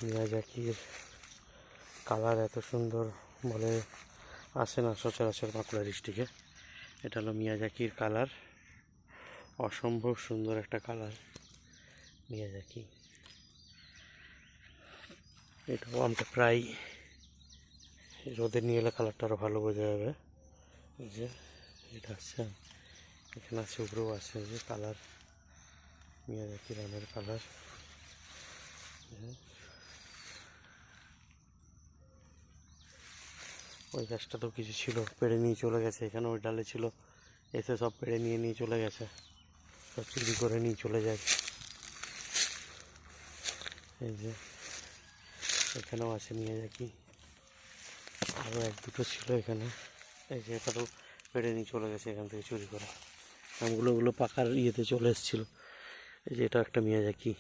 মিয়াজাকির colour এত সুন্দর বলে আসে না সচরাচর বাঁকুড়া ডিস্ট্রিক্টে। এটা হলো মিয়াজাকির কালার, অসম্ভব সুন্দর একটা কালার মিয়াজাকি। এটাও আমটা প্রায় রোদে নিয়ে এলে কালারটা আরও ভালো বোঝা যাবে। এই যে এটা আছে, এখানে আছে, উপরেও আছে যে কালার, মিয়াজাকির আমের কালার। ওই গাছটাতেও কিছু ছিল, পেড়ে নিয়ে চলে গেছে। এখানে ওই ডালে ছিল, এসে সব পেড়ে নিয়ে চলে গেছে, সব চুরি করে নিয়ে চলে যায়। এই যে এখানেও আছে মিয়াজাকি, আরও এক দুটো ছিল এখানে। এই যে এটাও পেড়ে নিয়ে চলে গেছে এখান থেকে চুরি করে। আমগুলো পাকার ইয়েতে চলে এসেছিলো। এই যে এটা একটা মিয়াজাকি।